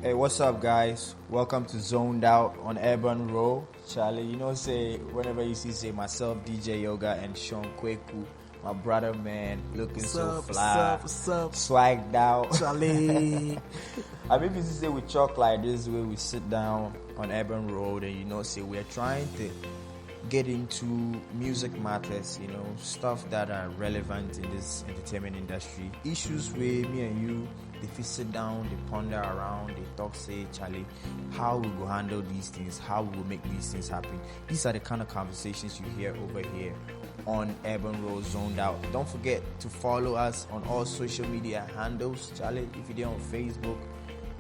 Hey, what's up, guys? Welcome to Zoned Out on Urbanroll. Charlie, say whenever you see myself, DJ Yoga and Sean Kwaku, my brother, man, looking so fly, what's up? swagged out. Charlie. I mean, to say we talk like this, where we sit down on Urban Road and say we're trying to get into music matters, stuff that are relevant in this entertainment industry, issues where me and you, if you sit down, they ponder around, they talk, say, Charlie, how we will handle these things, how we will make these things happen. These are the kind of conversations you hear over here on Urban Road Zoned Out. Don't forget to follow us on all social media handles, Charlie. If you're on Facebook,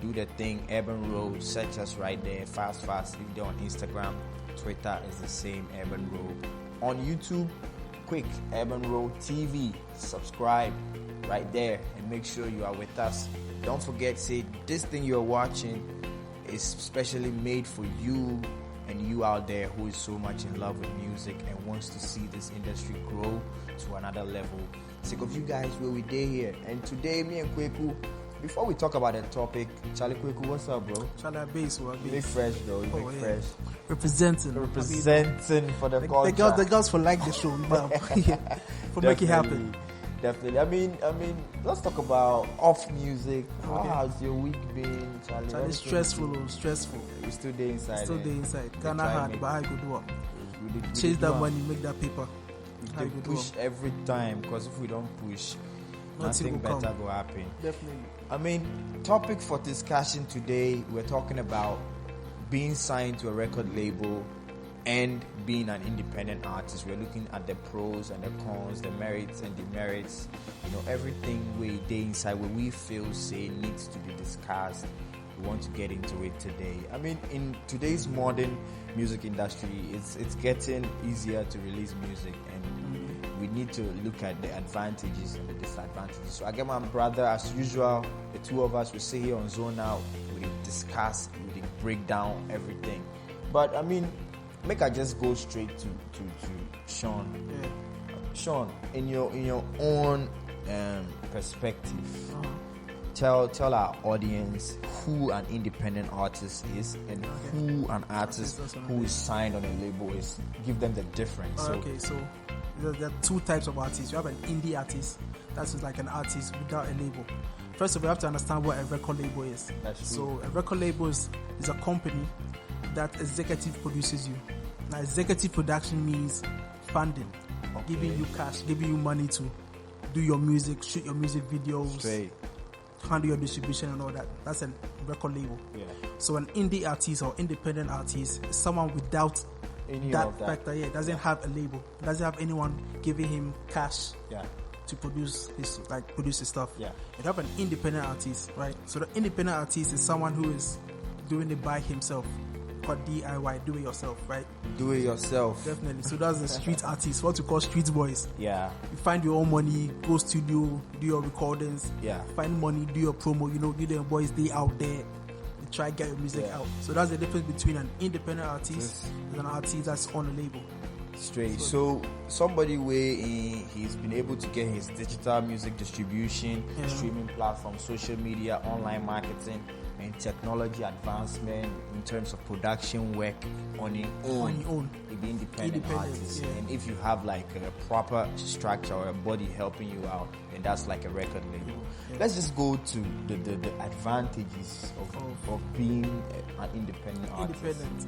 do the thing, Urban Road, search us right there, fast. If you're on Instagram, Twitter is the same, Urban Road. On YouTube, quick, Urban Road TV, subscribe right there and make sure you are with us. Don't forget, say this thing you're watching is specially made for you and you out there who is so much in love with music and wants to see this industry grow to another level. Sick of you guys where we day here. And today, me and Kwaku, before we talk about the topic, Charlie Kwaku, what's up, bro? Charlie, base. You look fresh, though. You look fresh. Representing for the culture. The girls for like the show, for make it happen. Definitely. I mean, let's talk about off music. How has your week been, Charlie? Charlie, stressful. You still there inside? Still there inside. Ghana hard, but I go do up. Chase that money, make that paper. We push every time, because if we don't push, nothing better will happen. Definitely. I mean, topic for discussion today, we're talking about being signed to a record label and being an independent artist. We're looking at the pros and the cons, the merits and demerits, everything we day inside where we feel needs to be discussed. We want to get into it today. I mean, in today's modern music industry, it's getting easier to release music, and we need to look at the advantages and the disadvantages. So I get my brother, as usual, the two of us will sit here on Zone Out, we discuss, we break down everything. But I mean, make I just go straight to Sean. Yeah. Sean, in your own perspective, tell our audience who an independent artist is and who an artist who is signed on a label is. Give them the difference. So there are two types of artists. You have an indie artist, that's just like an artist without a label. First of all, you have to understand what a record label is. That's true. So a record label is a company that executive produces you. Now, executive production means funding, giving you cash, giving you money to do your music, shoot your music videos, handle your distribution and all that. That's a record label. Yeah. So an indie artist or independent artist is someone without that factor. Yeah, doesn't have a label, doesn't have anyone giving him cash. Yeah. To produce his stuff. Yeah. You have an independent artist, right? So the independent artist is someone who is doing it by himself. Called DIY, do it yourself, right? Do it yourself. Definitely. So that's the street artist, what you call street boys. Yeah. You find your own money, go studio, do your recordings. Yeah. Find money, do your promo. You the boys, they out there. You try to get your music out. So that's the difference between an independent artist and an artist that's on a label. Straight. So somebody where he's been able to get his digital music distribution, streaming platform, social media, online marketing, and technology advancement in terms of production work on your own. It be independent artist. Yeah. And if you have like a proper structure or a body helping you out, then that's like a record label. Yeah. Let's just go to the advantages of being an independent artist.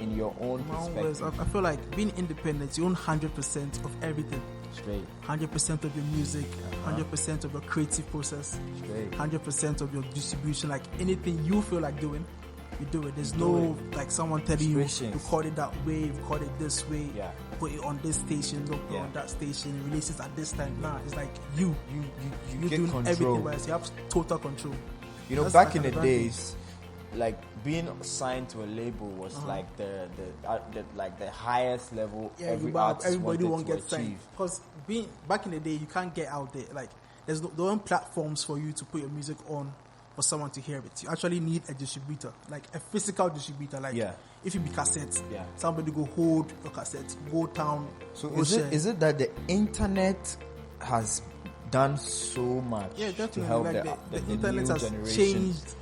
In your own perspective. I feel like being independent, you own 100% of everything. Straight. 100% of your music, 100% of your creative process, 100% of your distribution. Like anything you feel like doing, you do it. There's like someone telling you record it that way, record it this way, put it on this station, put it on that station, release it at this time. Nah, it's like you get doing control. everything by yourself. You have total control. That's back in the days, like being signed to a label was like the highest level. Everybody won't get signed because being back in the day, you can't get out there. Like there aren't platforms for you to put your music on for someone to hear it. You actually need a distributor, like a physical distributor. Like if you be cassettes, somebody go hold your cassette, go town. So is it that the internet has done so much definitely. to help like the internet new has generation changed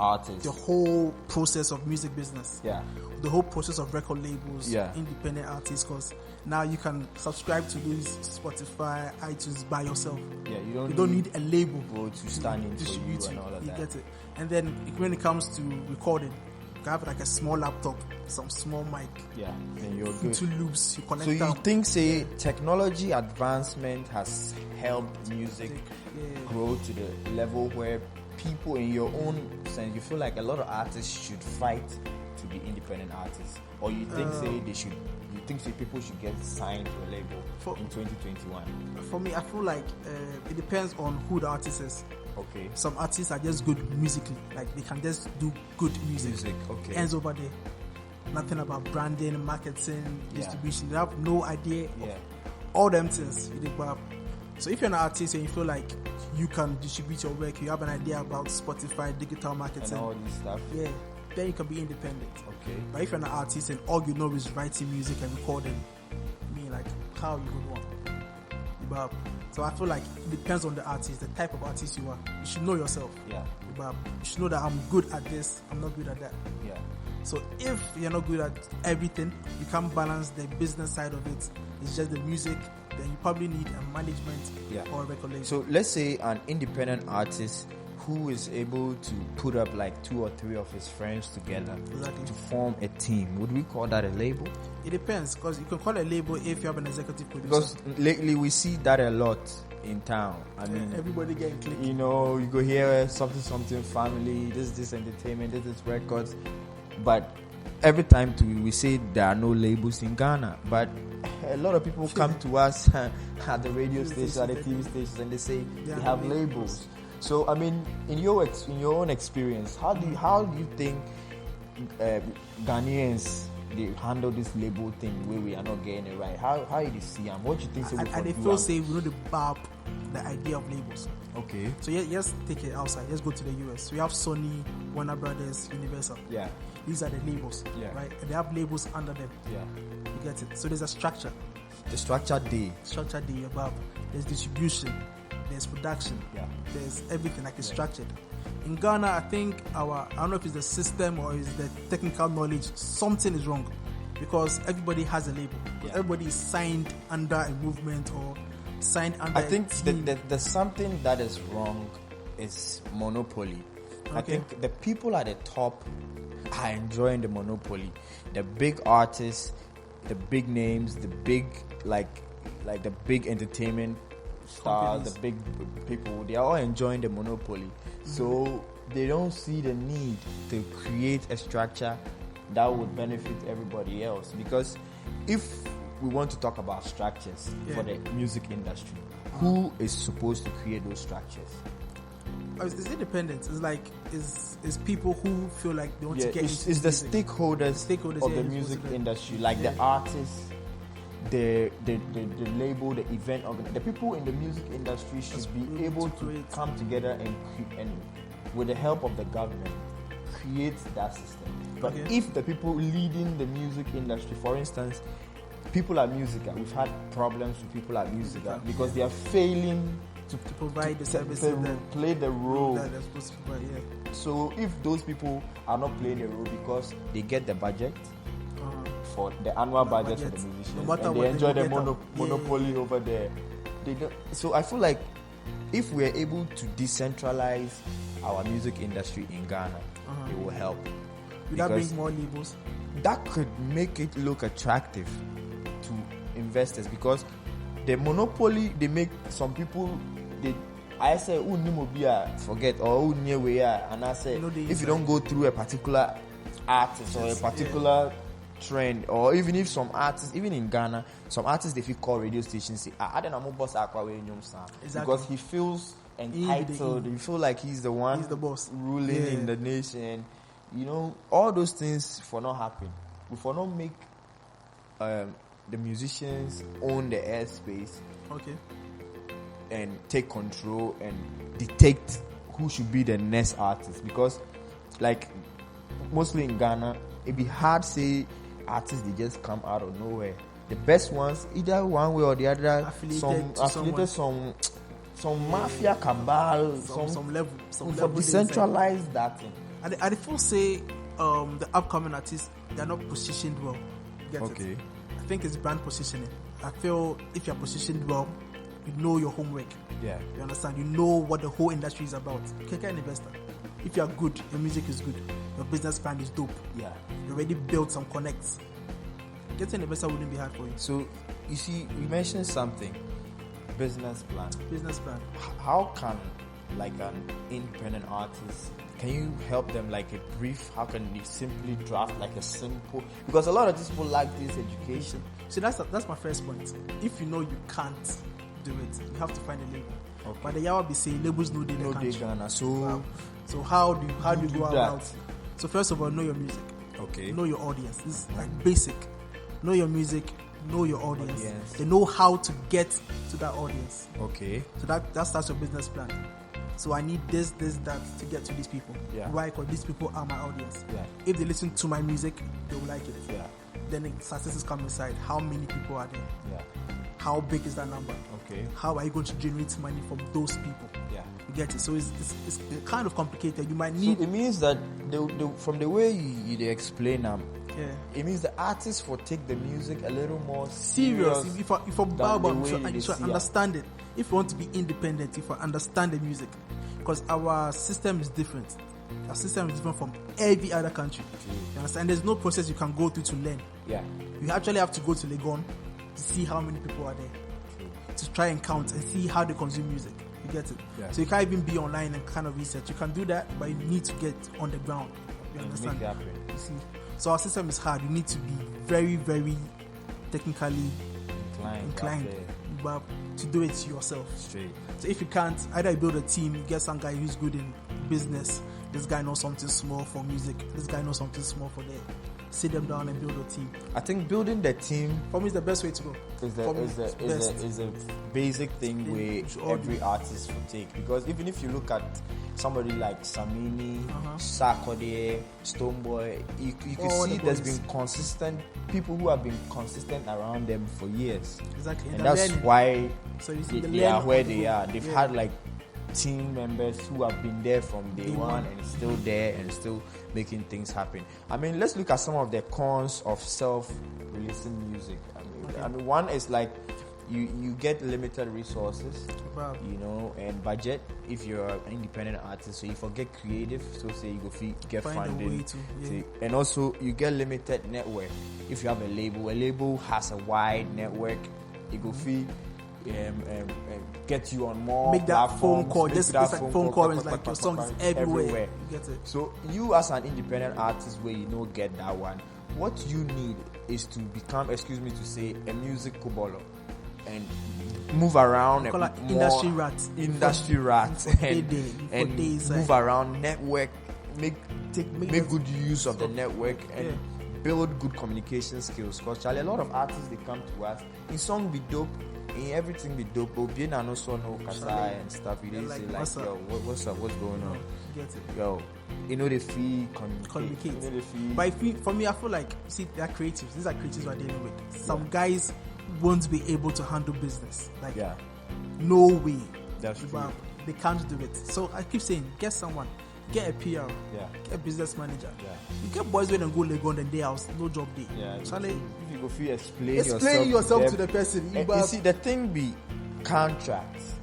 artists, the whole process of music business. Yeah. The whole process of record labels, Yeah. independent artists, because now you can subscribe to these Spotify, iTunes by yourself. Yeah, you don't need a label to stand in for you distribute and all of you that. get it. And then when it comes to recording, you can have like a small laptop, some small mic. Yeah, then you're good. 2 loops, you connect So you down. think, say, technology advancement has helped music grow to the level where people, in your own sense, you feel like a lot of artists should fight to be independent artists, or you think, say people should get signed to a label in 2021? For me, I feel like it depends on who the artist is. Okay. Some artists are just good musically, like they can just do good music. Okay. Ends over there. Nothing about branding, marketing, distribution. They have no idea of all them things. So if you're an artist and you feel like you can distribute your work, you have an idea about Spotify, digital marketing, and all this stuff, then you can be independent. Okay. But if you're an artist and all you know is writing music and recording, like how you would want. But so I feel like it depends on the artist, the type of artist you are. You should know yourself. Yeah. But you should know that I'm good at this, I'm not good at that. Yeah. So if you're not good at everything, you can't balance the business side of it. It's just the music. Then you probably need a management or a record label. So let's say an independent artist who is able to put up like 2 or 3 of his friends together to form a team. Would we call that a label? It depends, because you can call it a label if you have an executive producer. Because lately we see that a lot in town. I mean, everybody getting clicked. You know, you go hear something family, this entertainment, this records. But every time we say there are no labels in Ghana. But a lot of people come to us at the radio station, at the TV stations, and they say they have labels. So I mean, in your own experience, how do you think Ghanaians they handle this label thing where we are not getting it right? How do you see them? What do you think? And they feel say we know the idea of labels. Okay. So let's take it outside. Let's go to the US. We have Sony, Warner Brothers, Universal. Yeah. These are the labels. Yeah. Right? And they have labels under them. Yeah. You get it? So there's a structure. The structure day above. There's distribution. There's production. Yeah. There's everything like it's structured. In Ghana, I think I don't know if it's the system or is the technical knowledge, something is wrong. Because everybody has a label. Yeah. Everybody is signed under a movement or signed under I think the something that is wrong is monopoly. Okay. I think the people at the top are enjoying the monopoly. The big artists, the big names, the big like the big entertainment stars, the big people, they are all enjoying the monopoly. Mm-hmm. So they don't see the need to create a structure that would benefit everybody else. Because if we want to talk about structures for the music industry, who is supposed to create those structures? It's independent. It's like is people who feel like they want to get into it's the stakeholders of the music industry, like the artists, the label, the event organizer. The people in the music industry should be able to come together and with the help of the government create that system. But if the people leading the music industry, for instance, people at Musica, we've had problems with people at Musica because they are failing to provide the services that play the role that they're supposed to provide. So if those people are not playing the role because they get the budget for the annual budget for the musicians, and they enjoy the monopoly over there, they don't. So I feel like if we're able to decentralize our music industry in Ghana, it will help. Would that bring more labels? That could make it look attractive to investors, because the monopoly, they make some people, I say, forget, or and I say, if you don't go through a particular artist or a particular trend, or even if some artists, even in Ghana, some artists, they feel call radio stations say, because he feels entitled, he feel like he's the one, he's the boss ruling in the nation. You know, all those things for not happen. For not make the musicians own the airspace, and take control and detect who should be the next artist. Because, like, mostly in Ghana, it'd be hard to say artists they just come out of nowhere. The best ones, either one way or the other, affiliated some mafia cabal, some level, decentralized that thing. I feel say the upcoming artists, they're not positioned well. Get Okay. it? I think it's brand positioning. I feel if you're positioned well, you know your homework. Yeah. You understand? You know what the whole industry is about. Get an investor. If you're good, your music is good. Your business plan is dope. Yeah. You already built some connects. Getting an investor wouldn't be hard for you. So, you see, you mentioned something. Business plan. Business plan. How can, like, an independent artist, can you help them, like, a brief? How can they simply draft, like, a simple? Because a lot of these people lack this education. So that's my first point. If you know you can't do it, you have to find a label. Okay. But the Yawa be saying labels no they No, can't. they Ghana. So how do you do go that? about? So first of all, know your music. Okay. Know your audience. This is like basic. Know your music. Know your audience. Audience. They know how to get to that audience. Okay. So that starts your business plan. So I need this, that to get to these people. Yeah. Why? Because these people are my audience. Yeah. If they listen to my music, they will like it. Yeah. Then the statistics come inside. How many people are there? Yeah. How big is that number? Okay. How are you going to generate money from those people? Yeah. You get it? So it's kind of complicated. You might So need... it means that from the way you explain them, yeah. it means the artists will take the music a little more Serious. serious. If I bow the down, way you they should see understand it. If you want to be independent, if you understand the music, because our system is different. Our system is different from every other country. You understand? There's no process you can go through to learn. Yeah. You actually have to go to Legon to see how many people are there, to try and count and see how they consume music. You get it? Yeah. So you can't even be online and kind of research. You can do that, but you need to get on the ground. You understand? Make it happen. You see? So our system is hard. You need to be very, very technically inclined, but to do it yourself. Straight. So if you can't, either you build a team, you get some guy who's good in business. This guy knows something small for music. This guy knows something small for that. Sit them down and build a team. I think building the team For me, it's the best way to go. is a basic thing Yeah, where you should all every do. artist will take, because even if you look at somebody like Samini, Sarkodie, Stonebwoy, you can All see the there's boys. been consistent people who have been consistent around them for years, Exactly. and they're that's learning. why So you see the they are learning where of the they whole- are. They've yeah. had like team members who have been there from day Day one one. and still there and still making things happen. I mean, let's look at some of the cons of self-releasing music. I mean, one is like you get limited resources, Wow. you know, and budget if you're an independent artist. So you forget creative, so say you go get Find a funding. way to, yeah. See, and also you get limited network. If you have a label has a wide network, it go fee. Get you on more Make that phone platforms, call. make Just that it's like phone call. It's like your song is everywhere. everywhere. You get it? So you as an independent artist where you know get that one, what you need is to become, excuse me to say, a music kubolo and move around and Call it more industry rats. industry rats For and, payday, for and days, move around, network, make that- good use of the network and Yeah. build good communication skills. Because Charlie, a lot of artists they come to us, in song be dope, in everything be dope, but being no so no kasa and stuff. You didn't Like, say like, what's up? yo, what's up, what's going on? You get it? Yo, you know the fee Communicate. You know the fee. But for me, I feel like, see, they're creatives. These are creatives we're dealing with. Some guys won't be able to handle business. Like, Yeah, no way. that's But true. they can't do it. So I keep saying, get someone. Get a PR. Yeah, Get a business manager. yeah. You get boys when they go Legon and day house, no job day. Yeah, Charlie, if you go feel explain explain yourself them. to the person. And you see, the thing be contracts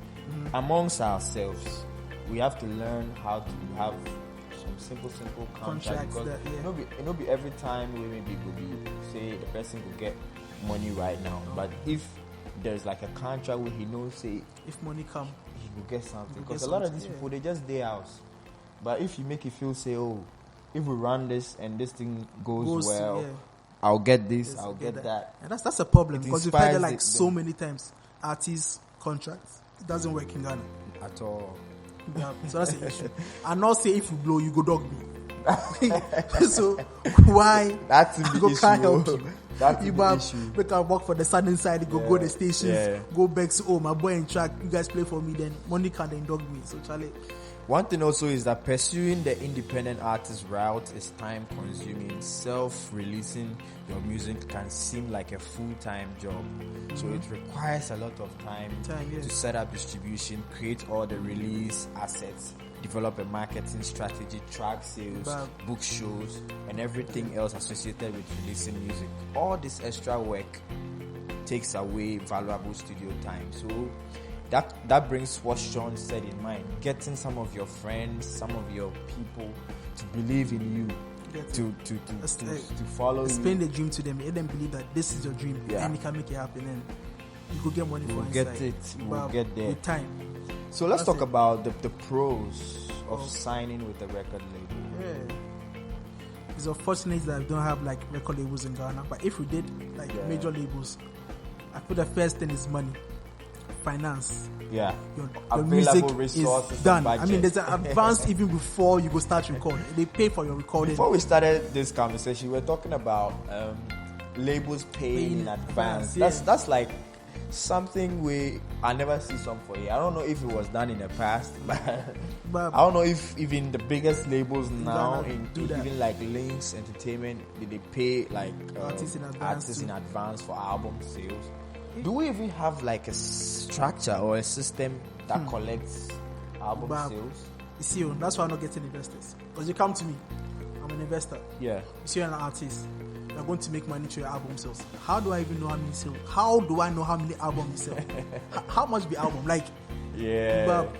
amongst ourselves. We have to learn how to have some simple contracts. Contracts Because that, yeah. it no be every time we maybe go be say the person will get money right now. But if there's like a contract where he knows say if money come, he will get something. He will Because get a lot of something, these yeah. people they just day house. But if you make it feel say, oh, if we run this and this thing goes well, yeah. I'll get this, Yes, I'll get that. And that's a problem It because we've heard it inspires like the- so many times. Artists contracts, it doesn't work in Ghana. At all. Yeah, so that's the issue. And not say if you blow, you go dog me. So why? That's the You go issue. can't help you. That's You the back, issue. we can work for the sun inside, you go the stations, yeah. go back to my boy in track, you guys play for me, then money can't then dog me. So Charlie, One thing also is that pursuing the independent artist route is time consuming. Self-releasing your music can seem like a full-time job. So it requires a lot of time to set up distribution, create all the release assets, develop a marketing strategy, track sales, book shows, and everything else associated with releasing music. All this extra work takes away valuable studio time. So that brings what Sean said in mind. Getting some of your friends, some of your people to believe in you, to follow you. Explain the dream to them. Let them believe that this is your dream and you can make it happen. And you could get money for inside. We'll get there. With time. So let's talk about the pros of signing with a record label. Yeah. It's unfortunate that we don't have like record labels in Ghana. But if we did, like major labels, I feel the first thing is money. Finance. Yeah. Your music is done. I mean, there's an advance even before you go start recording. They pay for your recording. Before we started this conversation, we were talking about labels paying in advance. That's like something I never see some for you. I don't know if it was done in the past, but I don't know if even the biggest labels now, even like Lynx Entertainment, they pay like artists in advance for album sales. Do we even have like a structure or a system that collects album sales? You see, that's why I'm not getting investors. Because you come to me, I'm an investor. Yeah. You see, you're an artist. You're going to make money to your album sales. How do I even know how many sales? How do I know how many albums you sell? How much be album? Like,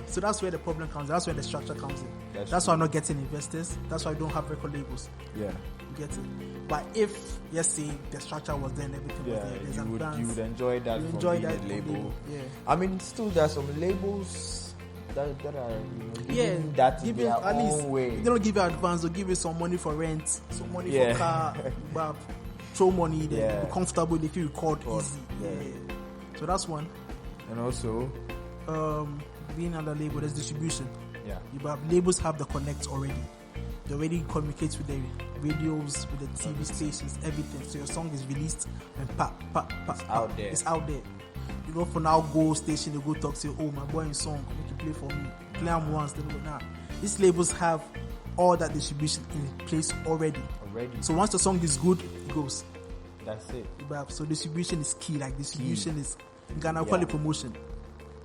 so that's where the problem comes. That's where the structure comes in. That's why I'm not getting investors. That's why I don't have record labels. Yeah. You get it? But if, yes, say the structure was there and everything was there, there's you would enjoy that from being a label. Yeah. I mean, still there are some labels that are giving that in their at least own way. They don't give you advance, they'll give you some money for rent, some money for car, throw money, then be comfortable if you record easy. Yeah. So that's one. And also being under label, there's distribution. Yeah. Labels have the connect already. They already communicate with the radios, with the TV stations, everything. So your song is released and out there. It's out there. You go for now, go station, they go talk, say, oh, my boy in song, make you play for me. Play them once, they go now. These labels have all that distribution in place already. So once the song is good, it goes. That's it. So distribution is key. Like distribution is in Ghana, we call it promotion.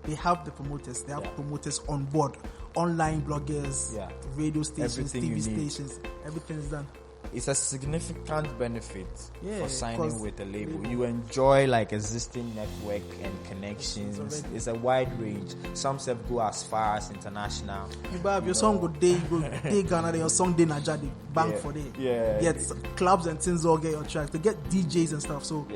They have the promoters. They have promoters on board. Online bloggers, radio stations, TV stations. Everything is done. It's a significant benefit for signing with a label. You enjoy like existing network and connections. It's a wide range. Some stuff go as far as international. Your song go Ghana, your song day Naija, they bank for day. Yet clubs and things all get your tracks. They get DJs and stuff. So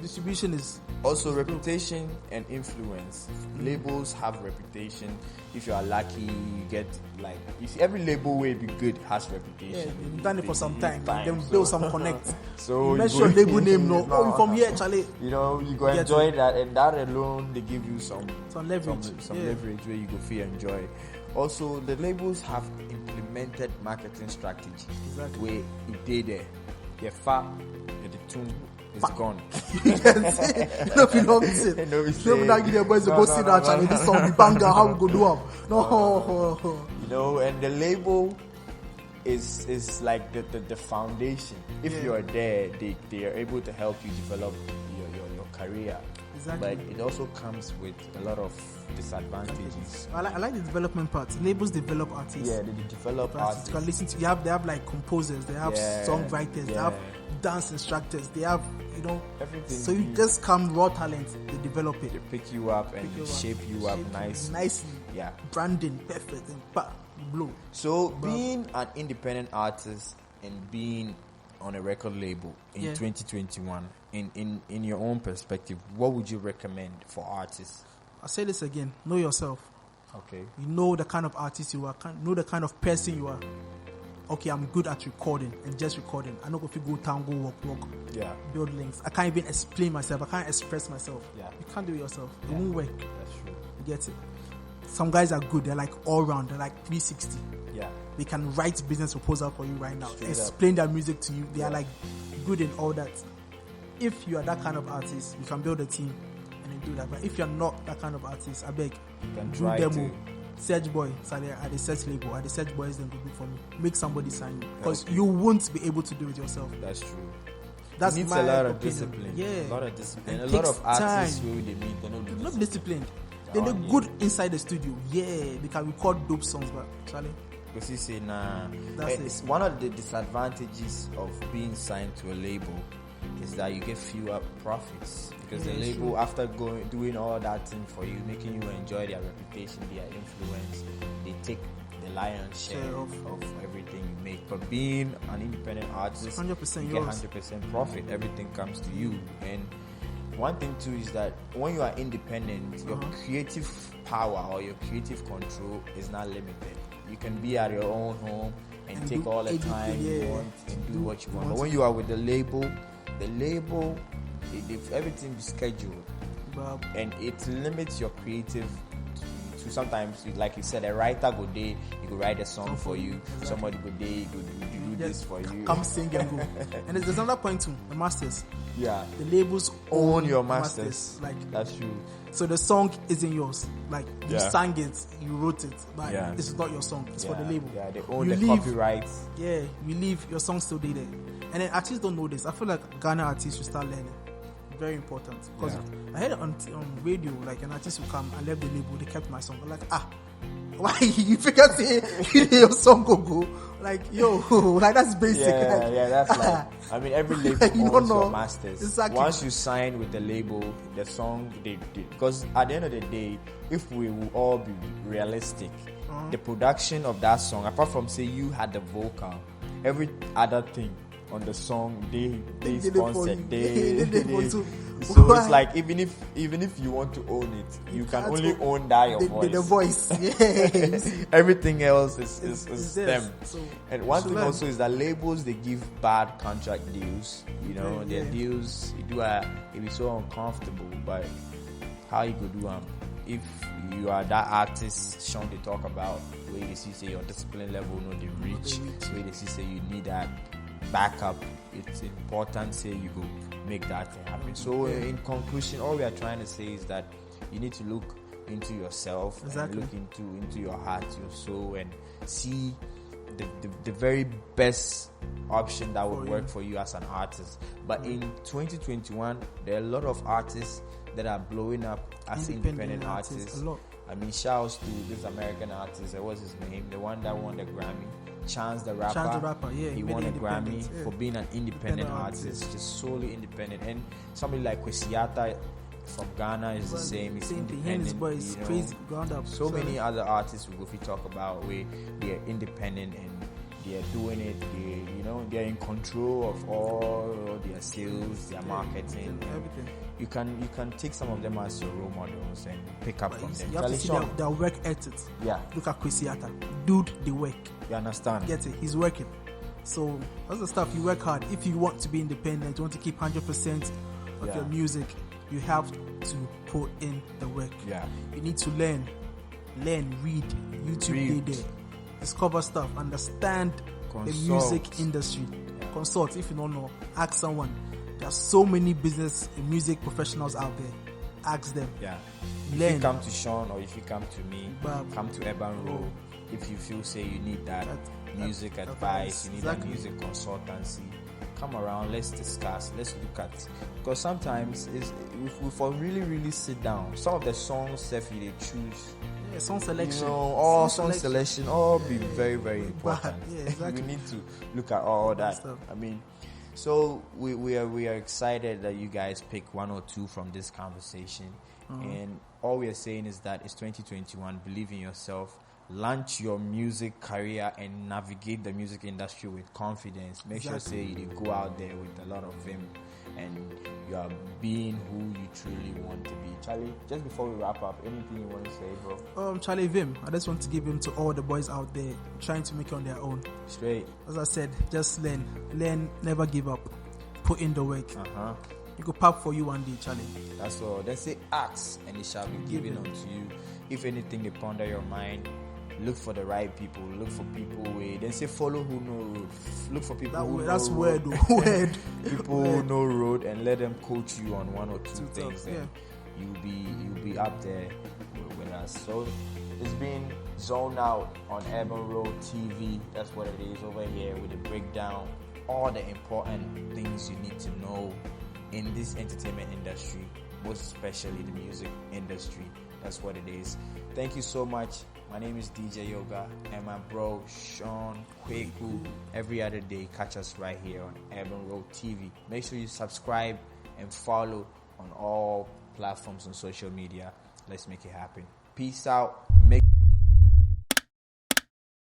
distribution is also reputation and influence. Labels have reputation. If you are lucky, you get like every label will be good has reputation. You've done it for some time. Then build some connect. So you mention your label name, no. Oh, from here, Charlie. You go enjoy that, and that alone they give you some leverage, leverage where you go feel enjoy. Also, the labels have implemented marketing strategy where it did there. The far, the tune. It's gone. No, belongs it. No, now give your boys to go see that channel. This song, the banger, how we go do up? No. And the label is like the foundation. If you are there, they are able to help you develop your career. Exactly. But it also comes with a lot of disadvantages. I like the development part. Labels develop artists. Yeah, they develop artists. You can listen to. They have like composers. They have songwriters. They have dance instructors. They have everything. So you just come raw talent. They develop it. They pick you up and shape you up nicely. Yeah. Branding perfect and blow. So being an independent artist and being on a record label in 2021, in your own perspective, what would you recommend for artists? I'll say this again. Know yourself. Okay. You know the kind of artist you are. Know the kind of person you are. Okay, I'm good at recording and just recording. I know if you go town, go walk. Yeah. Build links. I can't even explain myself. I can't express myself. Yeah. You can't do it yourself. It won't work. That's true. You get it? Some guys are good. They're like all round. They're like 360. Yeah. They can write business proposal for you right now. Straight explain their music to you. They are like good in all that. If you are that kind of artist, you can build a team and then do that. But if you're not that kind of artist, I beg, you can do try demo. search boy, sorry, at the search label, at the search boys, then go do for me. Make somebody sign you, because you won't be able to do it yourself. That's true. That's it needs my a lot opinion. of discipline. Yeah, a lot of discipline. And A lot of artists time. who they meet, they're not disciplined. They're good inside the studio. Yeah, they can record dope songs, but Charlie. Because you say, nah. That's One of the disadvantages of being signed to a label is that you get fewer profits, because the label, true. After doing all that thing for you, making you enjoy their reputation, their influence, they take the lion's share of everything you make. But being an independent artist, 100% you get 100% profit. Everything comes to you. And one thing too is that when you are independent, your creative power or your creative control is not limited. You can be at your own home and take all the time you want and do what you want. But when you are with the label, if everything is scheduled, and it limits your creative to sometimes, like you said, a writer go day, he could write a song for you. Exactly. Somebody go day, he could do this for you. Come sing and go. And there's another point too, the masters. Yeah. The labels own your masters. Like, that's true. So the song isn't yours. Like, you sang it, you wrote it, but this is not your song. It's for the label. Yeah, they own the copyrights. Yeah, you leave your song still there. And then artists don't know this. I feel like Ghana artists should start learning. Very important. Because I heard it on radio, like an artist who come and left the label, they kept my song. I'm like, why you figure say your song go? Like, yo, like that's basic. That's like, I mean, every label owns your masters. Exactly. Once you sign with the label, the song, because at the end of the day, if we will all be realistic, the production of that song, apart from say you had the vocal, every other thing on the song they sponsored. So it's like even if you want to own it, you can only own that your voice. The voice, yes. Everything else is them. So, and one thing also is that labels, they give bad contract deals. You know, their deals it be so uncomfortable. But how you could do if you are that artist, Sean, they talk about where they see say your discipline level, they reach. Where they see say you need that backup. It's important say you go make that thing happen. So in conclusion, all we are trying to say is that you need to look into yourself, and look into your heart, your soul, and see the very best option that would work for you as an artist. But in 2021, there are a lot of artists that are blowing up as independent artists. I mean, shouts to this American artist. What's his name? The one that won the Grammy. Chance the rapper, he won a Grammy for being an independent artist, just solely independent. And somebody like Kwesiata from Ghana is the same. He's independent. Boys, crazy, ground up. So many other artists we talk about where they are independent and they are doing it. They're in control of all their sales, their marketing, everything. You can take some of them as your role models and pick up from them. You have to see their work ethics. Yeah. Look at Kwesiata. Dude, the work. You understand? Get it? He's working. So that's the stuff. You work hard. If you want to be independent, you want to keep 100% of your music, you have to put in the work. Yeah. You need to learn, read, YouTube there, discover stuff, understand the music industry. Yeah. Consult. If you don't know, ask someone. There are so many business and music professionals out there. Ask them. Yeah. Learn. If you come to Sean or if you come to me, come to Urbanroll. If you feel say you need that music advice, you need that music consultancy, come around, let's discuss, let's look at. Because sometimes if we really, really sit down, some of the songs they choose. Yeah, song selection. Song selection, be very, very important. We need to look at all that. I mean, so we are excited that you guys pick one or two from this conversation. And all we are saying is that it's 2021. Believe in yourself. Launch your music career and navigate the music industry with confidence. Make sure say you go out there with a lot of vim and you are being who you truly want to be. Charlie, just before we wrap up, anything you want to say, bro? Charlie, vim. I just want to give him to all the boys out there trying to make it on their own. Straight. As I said, just learn, never give up. Put in the work. You go pop for you one day, Charlie. That's all. Then say ask and it shall be given unto you. If anything they ponder your mind, look for the right people. Look for people where then say follow who know road. Look for people who that's know weird. Road. People who know road and let them coach you on one or two things. And you'll be up there with us. So it's been Zone Out on Urbanroll TV. That's what it is over here with the breakdown, all the important things you need to know in this entertainment industry, most especially the music industry. That's what it is. Thank you so much. My name is DJ Yoga and my bro Sean Kwaku. Every other day, catch us right here on Urbanroll TV. Make sure you subscribe and follow on all platforms on social media. Let's make it happen. Peace out. Make